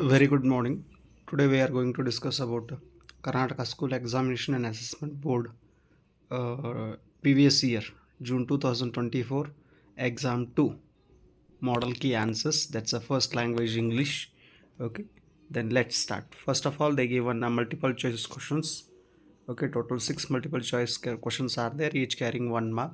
Very good morning. Today we are going to discuss about Karnataka School Examination and Assessment Board previous year June 2024 exam 2 model key answers. That's the first language English. Okay, then let's start. First of all, they given multiple choice questions. Okay, total 6 multiple choice questions are there, each carrying 1 mark.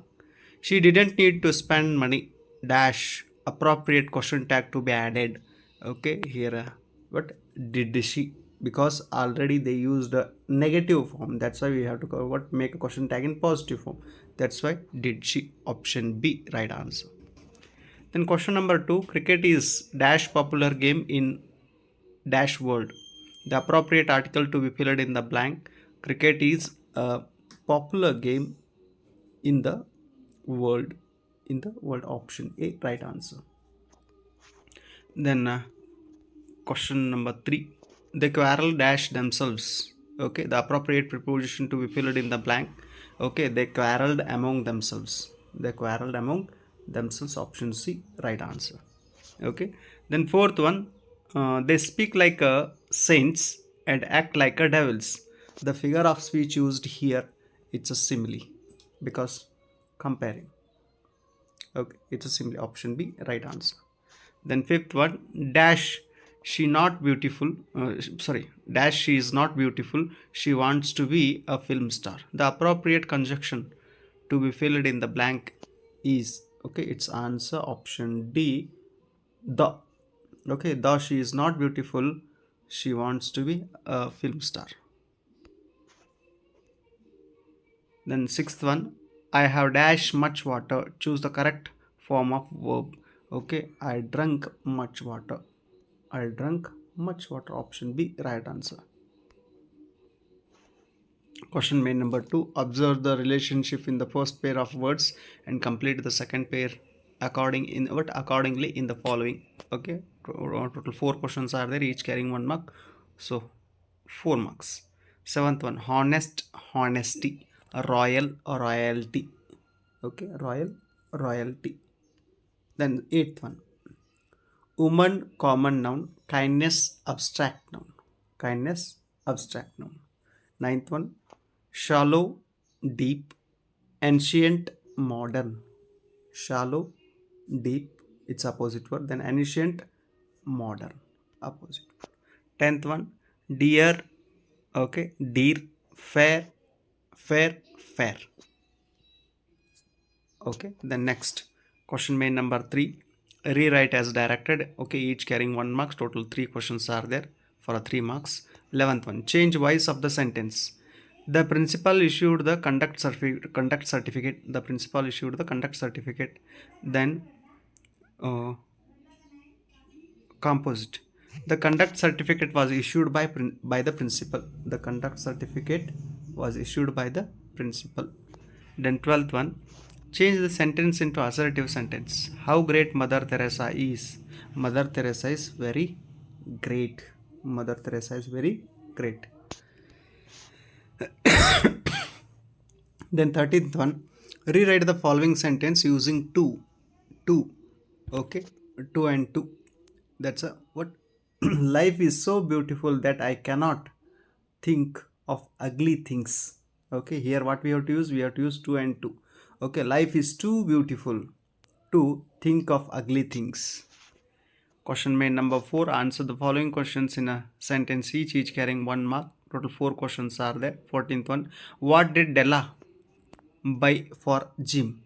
She didn't need to spend money dash appropriate question tag to be added. Okay, here what did she, because already they used a negative form, that's why we have to what make a question tag in positive form. That's why did she, option B, right answer. Then question number 2, cricket is dash popular game in dash world. The appropriate article to be filled in the blank. Cricket is a popular game in the world. In the world, option A, right answer. Then question number 3. They quarrel dash themselves. Okay, the appropriate preposition to be filled in the blank. Okay, they quarreled among themselves. They quarreled among themselves, option C, right answer. Okay, then fourth one, they speak like a saints and act like a devils. The figure of speech used here, it's a simile, because comparing. Okay, it's a simile, option B, right answer. Then fifth one, dash she not beautiful, sorry, dash she is not beautiful, she wants to be a film star. The appropriate conjunction to be filled in the blank is, okay, its answer, option D, the. Okay, though she is not beautiful, she wants to be a film star. Then sixth one, I have dash much water. Choose the correct form of verb. Okay, I drank much water. I drank much water. Option B, right answer. Question main number 2. Observe the relationship in the first pair of words and complete the second pair accordingly in the following. Okay, total 4 questions are there, each carrying 1 mark. So 4 marks. Seventh one, honest, honesty, royal, royalty. Okay, royal, royalty. Then eighth one, woman, common noun, kindness, abstract noun. Kindness, abstract noun. Ninth one, shallow, deep, ancient, modern. Shallow, deep, it's opposite word. Then ancient, modern, opposite. Tenth one, dear, okay, dear, fair, fair, fair. Okay, then next question main number 3, rewrite as directed. Okay, each carrying 1 marks, total 3 questions are there for a 3 marks. 11th one, change voice of the sentence. The principal issued the conduct certificate. The principal issued the conduct certificate. Then composite, the conduct certificate was issued by the principal. The conduct certificate was issued by the principal. Then 12th one, change the sentence into assertive sentence. How great Mother Teresa is. Mother Teresa is very great. Mother Teresa is very great. Then 13th one, rewrite the following sentence using two. Okay, 2 and 2. That's a what? Life is so beautiful that I cannot think of ugly things. Okay, here what we have to use? We have to use 2 and 2. Okay, life is too beautiful to think of ugly things. Question main number 4, answer the following questions in a sentence each carrying 1 mark. Total 4 questions are there. 14th one, what did Della buy for Jim?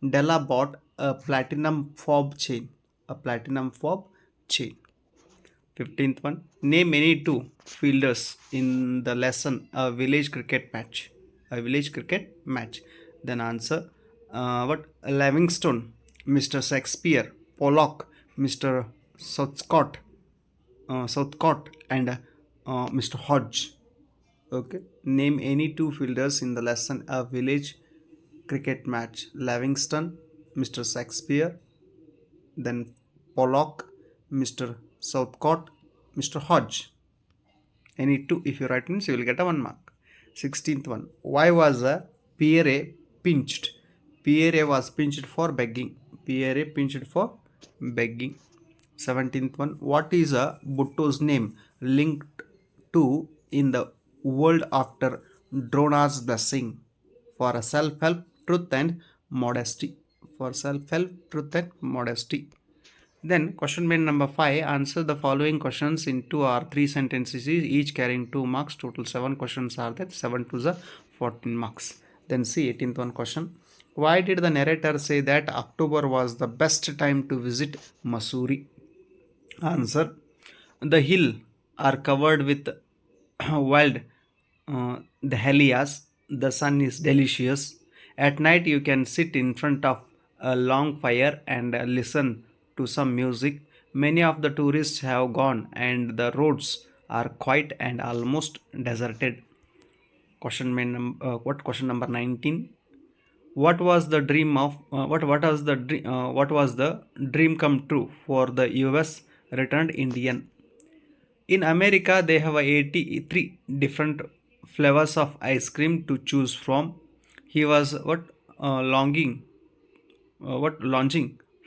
Della bought a platinum fob chain. A platinum fob chain. 15th one, name any 2 fielders in the lesson a village cricket match. A village cricket match. Then answer, what? Livingstone, Mr. Shakespeare, Pollock, Mr. Southcott, and Mr. Hodge. Okay, name any 2 fielders in the lesson a village cricket match. Livingstone, Mr. Shakespeare, then Pollock, Mr. Southcott, Mr. Hodge. Any 2, if you write means you will get a 1 mark. 16th one, why was Pierre pinched? Pierre was pinched for begging. Pierre pinched for begging. 17th one, what is a Bhutto's name linked to in the world after Drona's blessing? For a self-help, truth and modesty. For self-help, truth and modesty. Then question main number 5, answer the following questions in 2 or 3 sentences each carrying 2 marks. Total 7 questions are there, 7 to the 14 marks. Then see 18th one question. Why did the narrator say that October was the best time to visit Missouri? Answer. The hill are covered with wild dahlias. The sun is delicious. At night you can sit in front of a long fire and listen to some music. Many of the tourists have gone and the roads are quiet and almost deserted. Question number 19. What was the dream of what was the dream come true for the US returned Indian? In America, they have 83 different flavors of ice cream to choose from. He was longing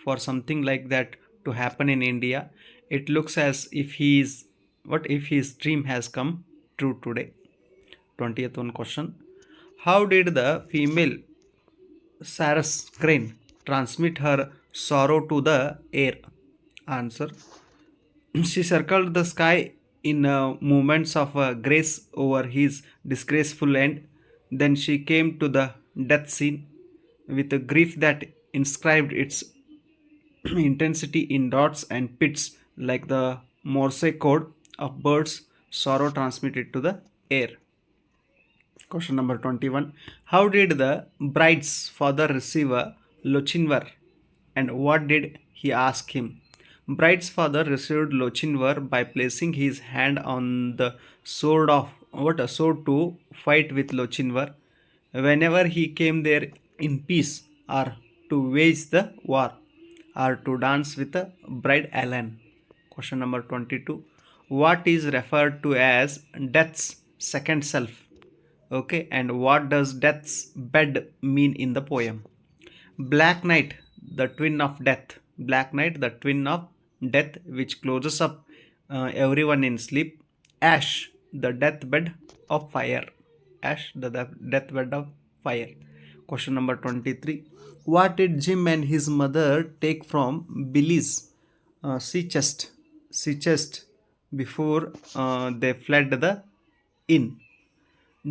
for something like that to happen in India. It looks as if what if his dream has come true today. 20th one question. How did the female Sarah's crane transmit her sorrow to the air? Answer. She circled the sky in movements of grace over his disgraceful end. Then she came to the death scene with a grief that inscribed its intensity in dots and pits like the Morse code of birds' sorrow transmitted to the air. Question number 21. How did the bride's father receive a Lochinvar and what did he ask him? Bride's father received Lochinvar by placing his hand on the sword to fight with Lochinvar whenever he came there in peace or to wage the war or to dance with the bride Alan. Question number 22. What is referred to as death's second self? Okay, and what does death's bed mean in the poem? Black night, the twin of death. Black night, the twin of death, which closes up everyone in sleep. Ash, the deathbed of fire. Ash, the deathbed of fire. Question number 23. What did Jim and his mother take from Billy's sea chest before they fled the inn?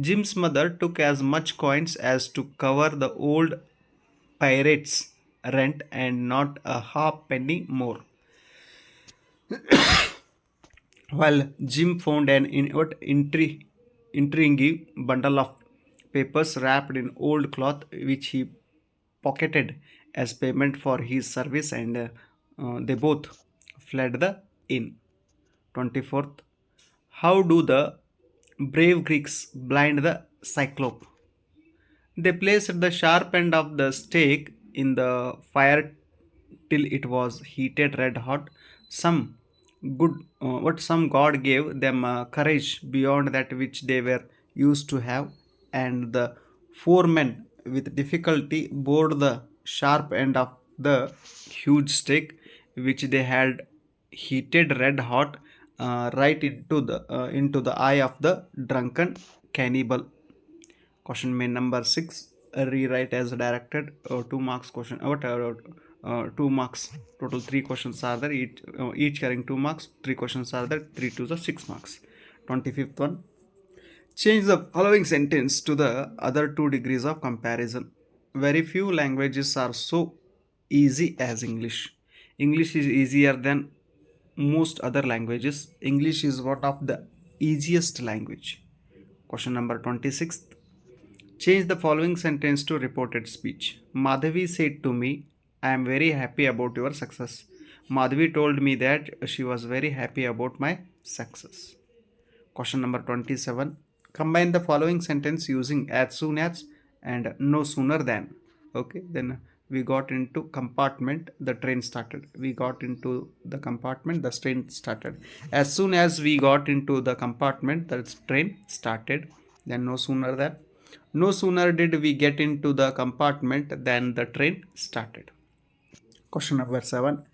Jim's mother took as much coins as to cover the old pirate's rent and not a halfpenny more. While Jim found an intriguing bundle of papers wrapped in old cloth, which he pocketed as payment for his service, and they both fled the inn. 24th. How do the brave Greeks blind the cyclope? They placed the sharp end of the stake in the fire till it was heated red hot. Some some God gave them courage beyond that which they were used to have, and the 4 men with difficulty bore the sharp end of the huge stake which they had heated red hot right into the eye of the drunken cannibal. Question main number 6. Rewrite as directed. 2 marks question. 2 marks. Total 3 questions are there. Each carrying 2 marks. 3 questions are there. 3 to the 6 marks. 25th one. Change the following sentence to the other 2 degrees of comparison. Very few languages are so easy as English. English is easier than most other languages. English is one of the easiest language. Question number 26. Change the following sentence to reported speech. Madhavi said to me, I am very happy about your success. Madhavi told me that she was very happy about my success. Question number 27. Combine the following sentence using as soon as and no sooner than. Okay, then we got into compartment, the train started. We got into the compartment, the train started. As soon as we got into the compartment, the train started. Then no sooner than. No sooner did we get into the compartment than the train started. Question number 7.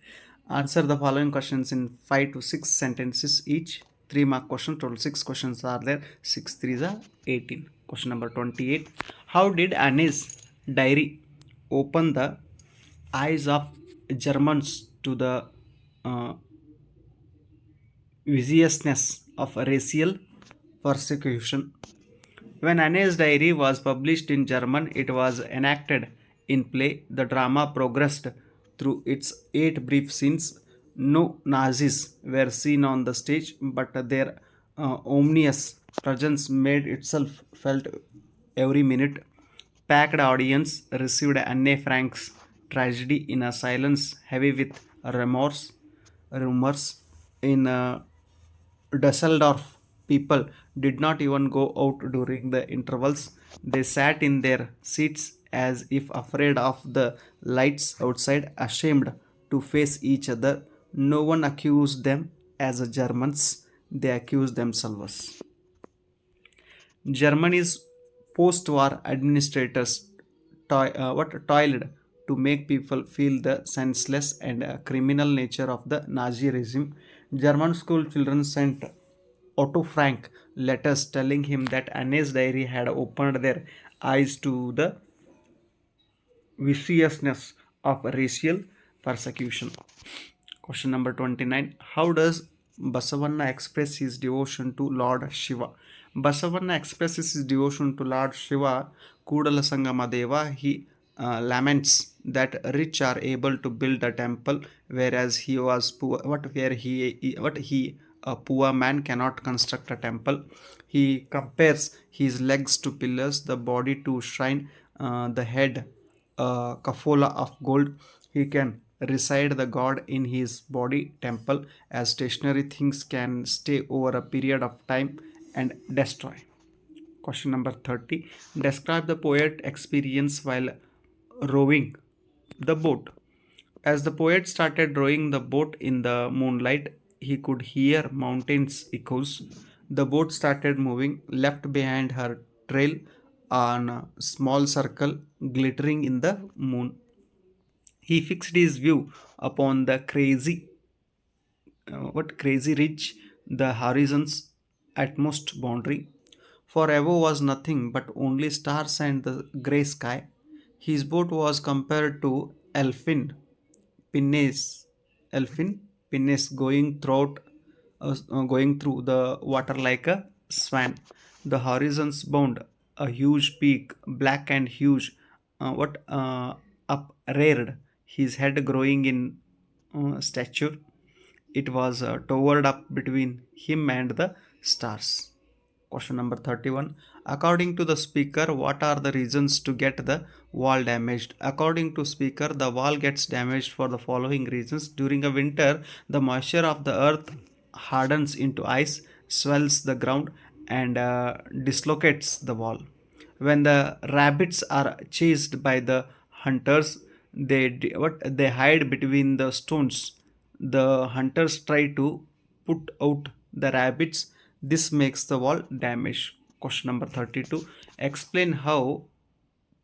Answer the following questions in 5 to 6 sentences each. 3 mark question, total 6 questions are there. 6 3s are 18. Question number 28. How did Anne's diary open the eyes of Germans to the uh, viciousness of racial persecution? When Anne's diary was published in German, it was enacted in play. The drama progressed through its 8 brief scenes. No Nazis were seen on the stage, but their ominous presence made itself felt every minute. Packed audience received Anne Frank's tragedy in a silence heavy with remorse. Rumors in Dusseldorf, people did not even go out during the intervals. They sat in their seats as if afraid of the lights outside, ashamed to face each other. No one accused them as Germans, they accused themselves. Germany's post-war administrators toiled to make people feel the senseless and criminal nature of the Nazi regime. German school children sent Otto Frank letters telling him that Anne's diary had opened their eyes to the viciousness of racial persecution. Question number 29. How does Basavanna express his devotion to Lord Shiva? Basavanna expresses his devotion to Lord Shiva, Kudala Sangama Deva. He laments that rich are able to build a temple, whereas he was poor. What he a poor man cannot construct a temple. He compares his legs to pillars, the body to shrine, the head kafola of gold. He can reside the god in his body temple as stationary things can stay over a period of time and destroy. Question number 30. Describe the poet experience while rowing the boat. As the poet started rowing the boat in the moonlight, he could hear mountains echoes. The boat started moving, left behind her trail on a small circle glittering in the moon. He fixed his view upon the crazy ridge, the horizon's utmost boundary. Forever was nothing but only stars and the grey sky. His boat was compared to Pinnace, Elfin Pinnace going through the water like a swan. The horizons bound, a huge peak, black and huge, upreared, his head growing in stature. It was towered up between him and the stars. Question number 31. According to the speaker, what are the reasons to get the wall damaged? According to speaker, the wall gets damaged for the following reasons. During a winter, the moisture of the earth hardens into ice, swells the ground, and dislocates the wall. When the rabbits are chased by the hunters, they hide between the stones. The hunters try to put out the rabbits. This makes the wall damaged. Question number 32. Explain how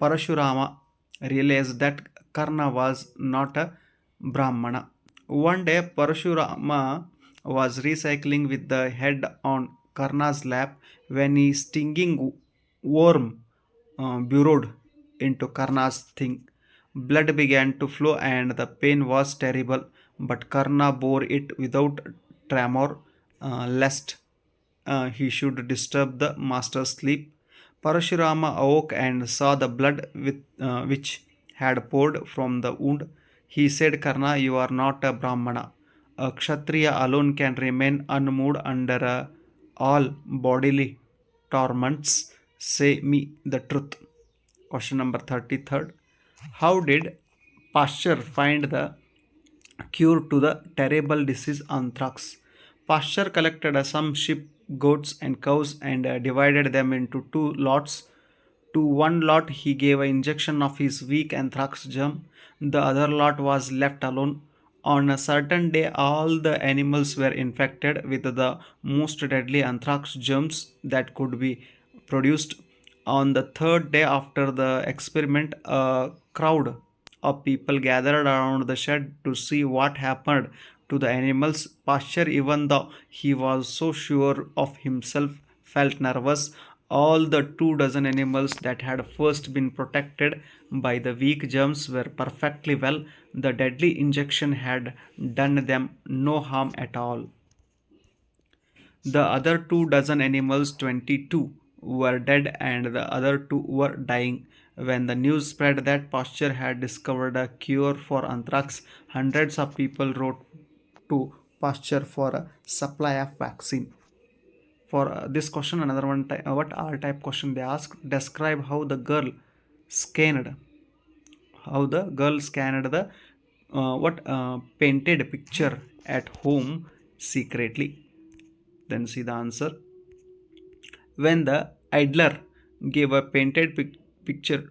Parashurama realized that Karna was not a Brahmana. One day, Parashurama was recycling with the head on Karna's lap when a stinging worm burrowed into Karna's thing. Blood began to flow and the pain was terrible, but Karna bore it without tremor, lest he should disturb the master's sleep. Parashurama awoke and saw the blood which had poured from the wound. He said, Karna, you are not a Brahmana. A Kshatriya alone can remain unmoved under all bodily torments. Say me the truth. Question number 33rd. How did Pasteur find the cure to the terrible disease anthrax? Pasteur collected some sheep, goats, and cows and divided them into two lots. To one lot, he gave an injection of his weak anthrax germ. The other lot was left alone. On a certain day, all the animals were infected with the most deadly anthrax germs that could be produced. On the third day after the experiment, a crowd of people gathered around the shed to see what happened to the animals' pasture, even though he was so sure of himself, felt nervous. All the 2 dozen animals that had first been protected by the weak germs were perfectly well. The deadly injection had done them no harm at all. The other 2 dozen animals, 22, were dead and the other two were dying. When the news spread that Pasteur had discovered a cure for anthrax, hundreds of people wrote to Pasteur for a supply of vaccine. For this question, another one, what R type question they asked? Describe scanned, how the girl scanned the what painted picture at home secretly. Then see the answer. When the idler gave a painted picture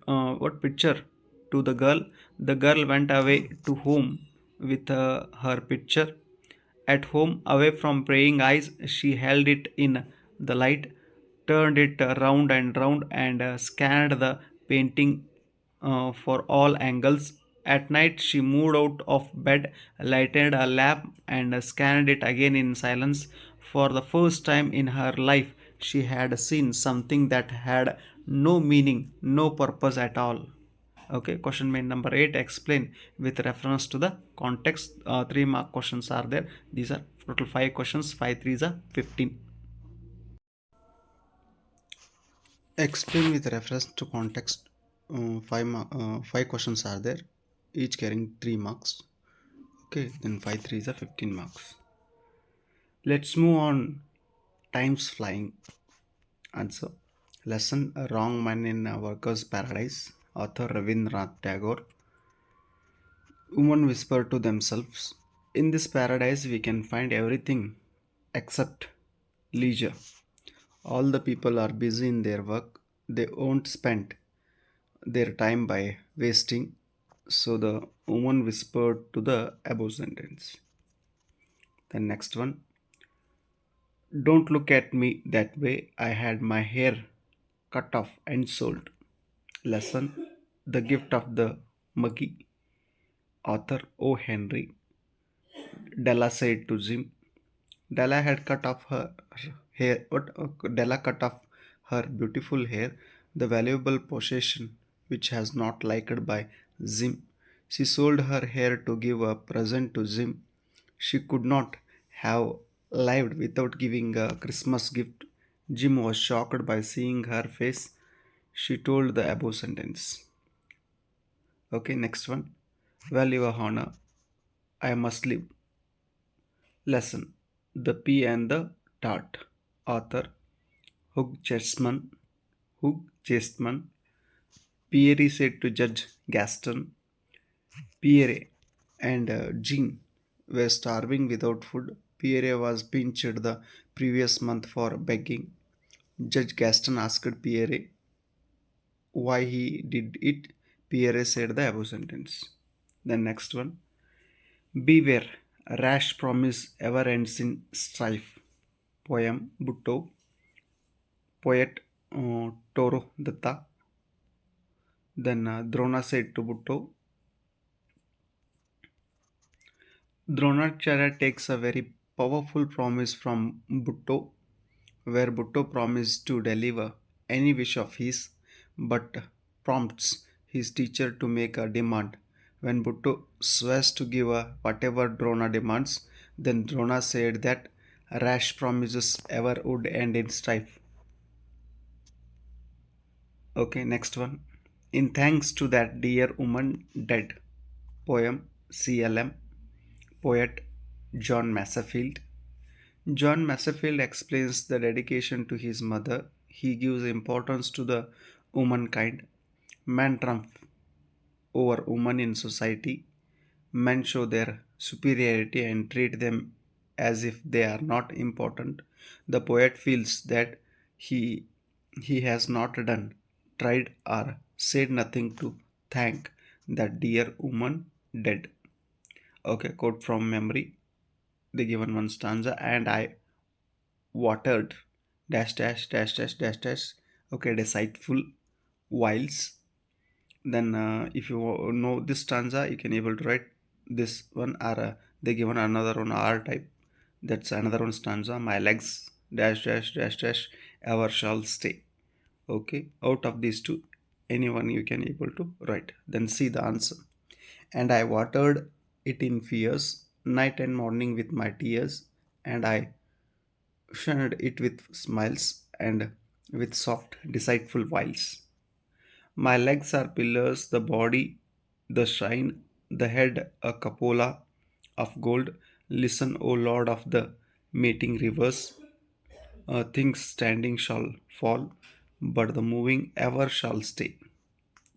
to the girl went away to home with her picture. At home, away from praying eyes, she held it in the light, turned it round and round, and scanned the painting for all angles. At night, she moved out of bed, lighted a lamp, and scanned it again in silence. For the first time in her life, she had seen something that had no meaning, no purpose at all. Okay, question main number 8. Explain with reference to the context. 3 mark questions are there. These are total 5 questions. 5 threes are 15. Explain with reference to context. 5 questions are there, each carrying 3 marks. Okay, then 5 threes are 15 marks. Let's move on. Time's flying. Answer. Lesson: A Wrong Man in a Worker's Paradise. Author Ravindranath Tagore. Women whisper to themselves, in this paradise we can find everything except leisure. All the people are busy in their work. They won't spend their time by wasting. So the woman whispered to the above sentence. The next one. Don't look at me that way. I had my hair cut off and sold. Lesson: The Gift of the Muggy. Author O. Henry. Della said to Jim. Della had cut off her hair. Della cut off her beautiful hair, the valuable possession which has not liked by Jim. She sold her hair to give a present to Jim. She could not have lived without giving a Christmas gift. Jim was shocked by seeing her face. She told the above sentence. Okay, next one. Well, your honor, I must live. Lesson: The Pea and the Tart. Author Hugh Chestman. Hugh Chestman. Pierre said to Judge Gaston. Pierre and Jean were starving without food. Pierre was pinched the previous month for begging. Judge Gaston asked Pierre why he did it. Pierre said the above sentence. The next one. Beware, rash promise ever ends in strife. Poem Butto. Poet Toro Datta. Then Drona said to Butto. Dronacharya takes a very powerful promise from Butto, where Butto promised to deliver any wish of his, but prompts his teacher to make a demand. When Butto swears to give whatever Drona demands, then Drona said that rash promises ever would end in strife. Okay, next one. In thanks to that dear woman dead. Poem CLM. Poet John Masefield. John Masefield explains the dedication to his mother. He gives importance to the womankind. Man trump over women in society. Men show their superiority and treat them as if they are not important. The poet feels that he he has not done, tried or said nothing to thank that dear woman dead. Okay, quote from memory. The given one stanza, and I watered dash dash dash dash dash dash. Okay, deceitful whiles Then if you know this stanza, you can able to write this one, or they given another one R type. That's another one stanza. My legs dash dash dash dash ever shall stay. Okay, out of these two, anyone you can able to write. Then see the answer. And I watered it in fears, night and morning with my tears, and I shunned it with smiles and with soft, deceitful wiles. My legs are pillars, the body, the shrine, the head, a cupola of gold. Listen, O Lord of the meeting rivers. Things standing shall fall, but the moving ever shall stay.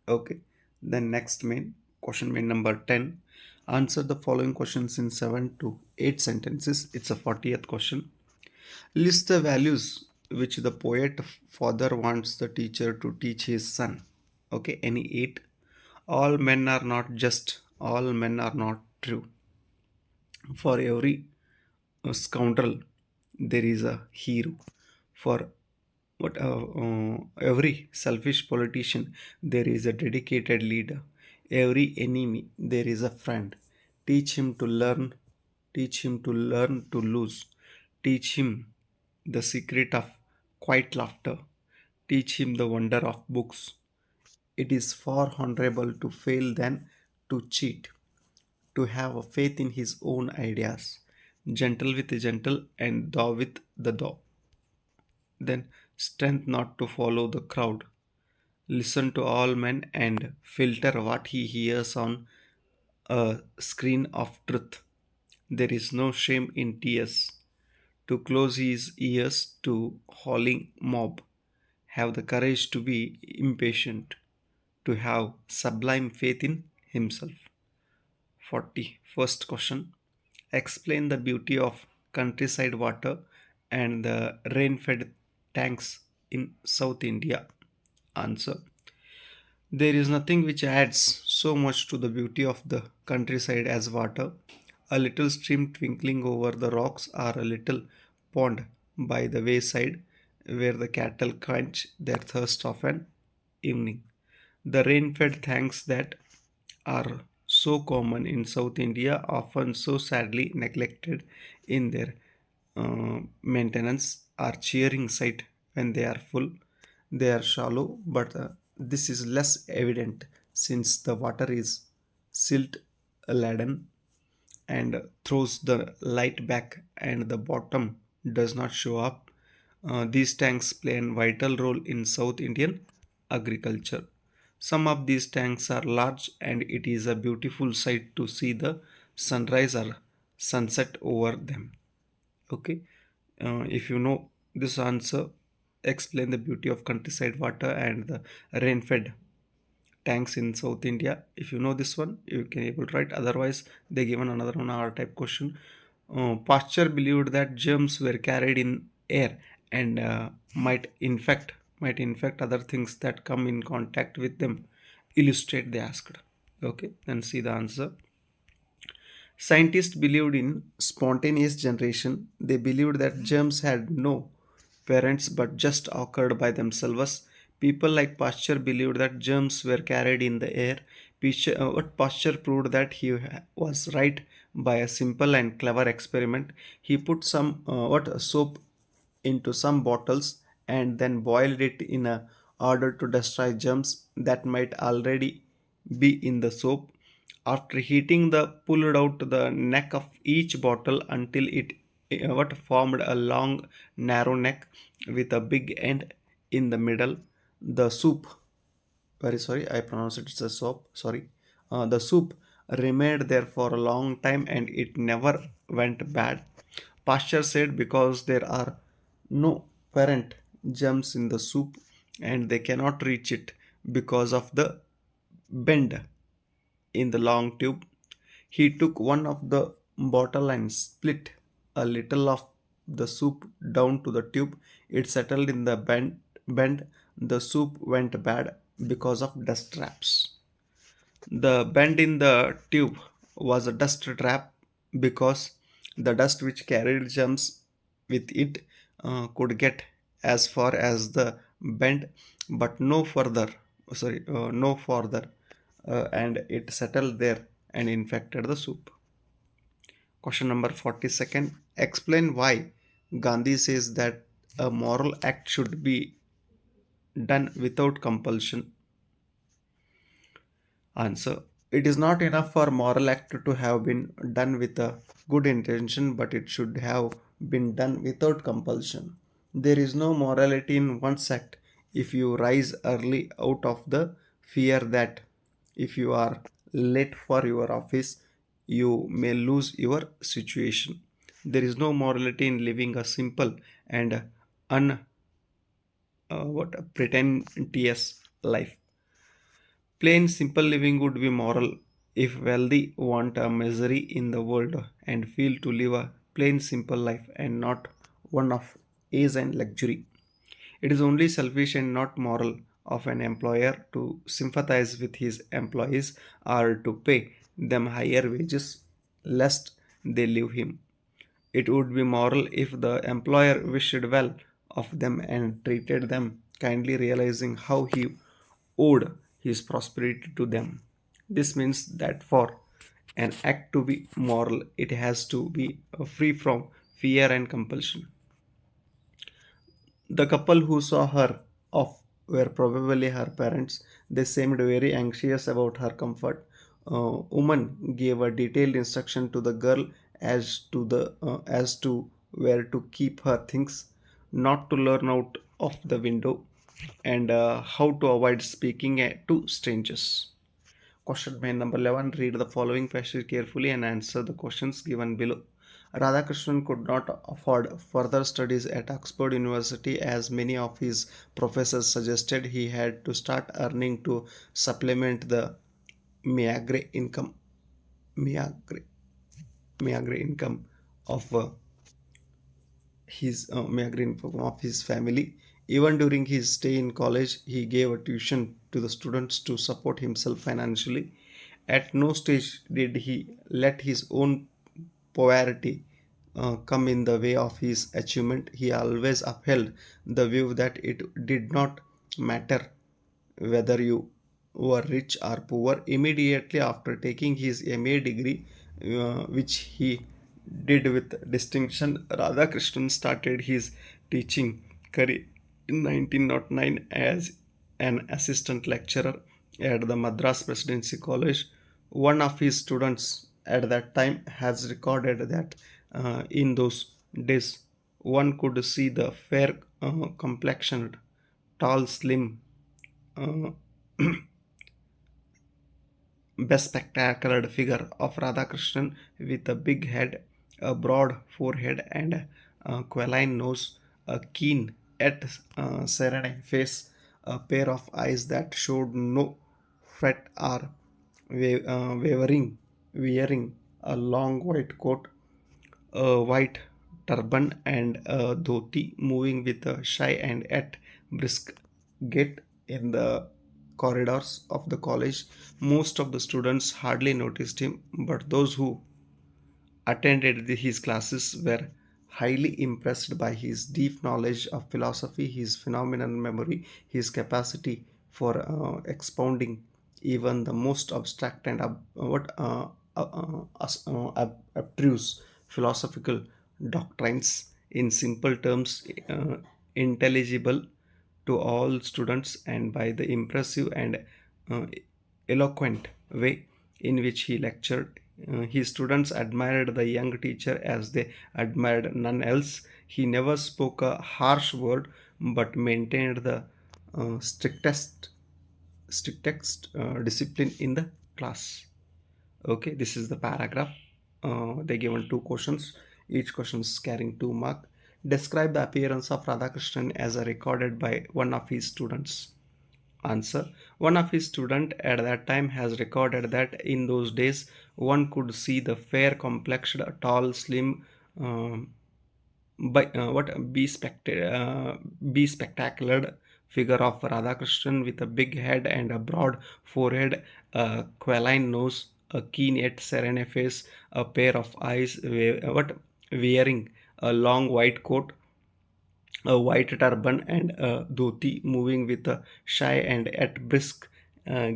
Okay. Then next main number 10. Answer the following questions in 7 to 8 sentences. It's a 40th question. List the values which the poet father wants the teacher to teach his son. Okay, any 8. All men are not just, all men are not true. For every scoundrel, there is a hero. For every selfish politician, there is a dedicated leader. Every enemy, there is a friend. Teach him to learn, teach him to learn to lose. Teach him the secret of quiet laughter. Teach him the wonder of books. It is far honorable to fail than to cheat, to have a faith in his own ideas, gentle with the gentle and thou with the thou. Then strength not to follow the crowd. Listen to all men and filter what he hears on a screen of truth. There is no shame in tears. To close his ears to howling mob. Have the courage to be impatient, to have sublime faith in himself. 40. First question. Explain the beauty of countryside water and the rain fed tanks in South India. Answer. There is nothing which adds so much to the beauty of the countryside as water. A little stream twinkling over the rocks, or a little pond by the wayside where the cattle quench their thirst of an evening. The rain fed tanks that are so common in South India, often so sadly neglected in their maintenance, are cheering sight when they are full. They are shallow, but this is less evident since the water is silt laden and throws the light back and the bottom does not show up. These tanks play a vital role in South Indian agriculture. Some of these tanks are large and it is a beautiful sight to see the sunrise or sunset over them. Okay, if you know this answer, explain the beauty of countryside water and the rain fed tanks in South India. If you know this one, you can able to write. Otherwise, they given another one R type question. Pasteur believed that germs were carried in air and might infect other things that come in contact with them. Illustrate, they asked. Okay, then see the answer. Scientists believed in spontaneous generation. They believed that germs had no parents but just occurred by themselves. People like Pasteur believed that germs were carried in the air. What Pasteur proved that he was right by a simple and clever experiment. He put some what soap into some bottles and then boiled it in a order to destroy germs that might already be in the soap. After heating the pulled out the neck of each bottle until it what formed a long narrow neck with a big end in the middle. The soup, very sorry, I pronounced it as a soap, sorry. The soup remained there for a long time and it never went bad. Pasture said because there are no parent germs in the soup and they cannot reach it because of the bend in the long tube. He took one of the bottle and split a little of the soup down to the tube. It settled in the bend. The soup went bad because of dust traps. The bend in the tube was a dust trap because the dust which carried germs with it could get as far as the bend but no further. no further, and it settled there and infected the soup. Question number 42nd. Explain why Gandhi says that a moral act should be done without compulsion. Answer. It is not enough for moral act to have been done with a good intention, but it should have been done without compulsion. There is no morality in one's act if you rise early out of the fear that if you are late for your office, you may lose your situation. There is no morality in living a simple and un pretentious life. Plain simple living would be moral if wealthy want a misery in the world and feel to live a plain simple life and not one of ease and luxury. It is only selfish and not moral of an employer to sympathize with his employees or to pay them higher wages lest they leave him. It would be moral if the employer wished well of them and treated them kindly, realizing how he owed his prosperity to them. This means that for an act to be moral, it has to be free from fear and compulsion. The couple who saw her off were probably her parents. They seemed very anxious about her comfort. Woman gave a detailed instruction to the girl as to where to keep her things, not to learn out of the window, and how to avoid speaking to strangers. Question main number 11. Read the following passage carefully and answer the questions given below. Radhakrishnan could not afford further studies at Oxford University as many of his professors suggested. He had to start earning to supplement the meagre income, meagre, meagre income of his family. Even during his stay in college, he gave a tuition to the students to support himself financially. At no stage did he let his own poverty come in the way of his achievement. He always upheld the view that it did not matter whether you were rich or poor. Immediately after taking his MA degree, which he did with distinction, Radhakrishnan started his teaching career in 1909 as an assistant lecturer at the Madras Presidency College. One of his students at that time has recorded that in those days one could see the fair complexioned, tall, slim, uh, bespectacled figure of Radhakrishnan with a big head, a broad forehead, and a aquiline nose, a keen yet serene face, a pair of eyes that showed no fret or wavering, wearing a long white coat, a white turban, and a dhoti, moving with a shy and yet brisk gait in the corridors of the college. Most of the students hardly noticed him, but those who attended his classes were highly impressed by his deep knowledge of philosophy, his phenomenal memory, his capacity for expounding even the most abstract and abstruse philosophical doctrines in simple terms, intelligible to all students, and by the impressive and uh, eloquent way in which he lectured. His students admired the young teacher as they admired none else. He never spoke a harsh word but maintained the strictest discipline in the class. Okay, this is the paragraph. They given two questions. Each question is carrying 2 marks. Describe the appearance of Radhakrishnan as recorded by one of his students. Answer. One of his students at that time has recorded that in those days one could see the fair complexed, tall, slim, by be spectacular figure of Radhakrishnan with a big head and a broad forehead, a aquiline nose, a keen yet serene face, a pair of eyes, wearing a long white coat, a white turban and a dhoti, moving with a shy and at brisk uh,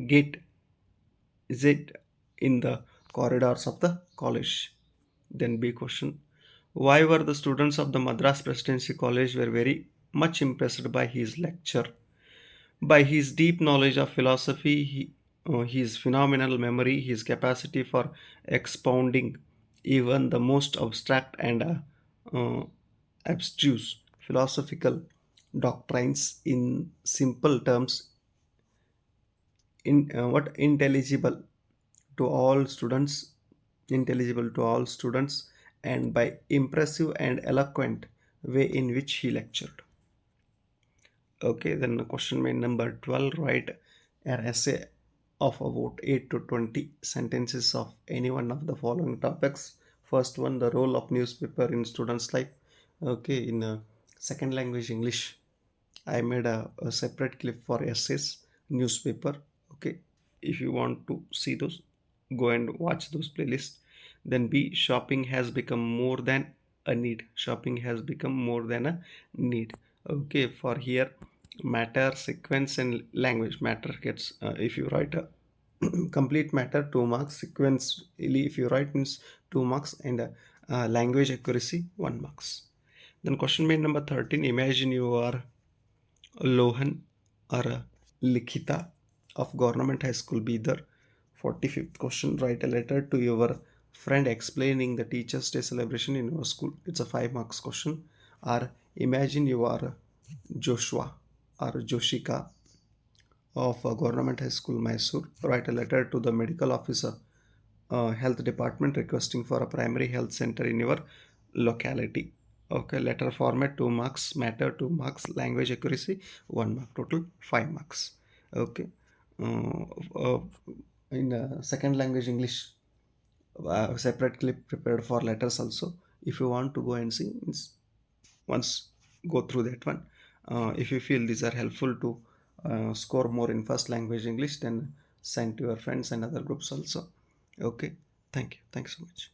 gait is it in the corridors of the college. Then B question: why were the students of the Madras Presidency College were very much impressed by his lecture? By his deep knowledge of philosophy, his phenomenal memory, his capacity for expounding even the most abstract and abstruse philosophical doctrines in simple terms, in what to all students, intelligible to all students, and by impressive and eloquent way in which he lectured. Okay, then the question main number 12, write an essay of about 8 to 20 sentences of any one of the following topics. First one, the role of newspaper in students' life. Okay, in second language English, I made a separate clip for essays, newspaper. Okay, if you want to see those, go and watch those playlists. Then B, shopping has become more than a need. Shopping has become more than a need. Okay, for here, matter, sequence, and language. Matter gets if you write a complete matter 2 marks. Sequence if you write means 2 marks, and language accuracy 1 marks. Then question main number 13. Imagine you are Lohan or Likhita of Government High School Bidar. 45th question, write a letter to your friend explaining the Teachers' Day celebration in your school. It's a 5 marks question. Or imagine you are Joshua or Joshika of Government High School Mysore. Write a letter to the medical officer, health department, requesting for a primary health center in your locality. Okay, letter format 2 marks, matter 2 marks, language accuracy 1 mark, total 5 marks. Okay, uh, uh, in second language English, separate clip prepared for letters also. If you want to go and see, once go through that one. If you feel these are helpful to score more in first language English, then send to your friends and other groups also. Okay, thank you so much.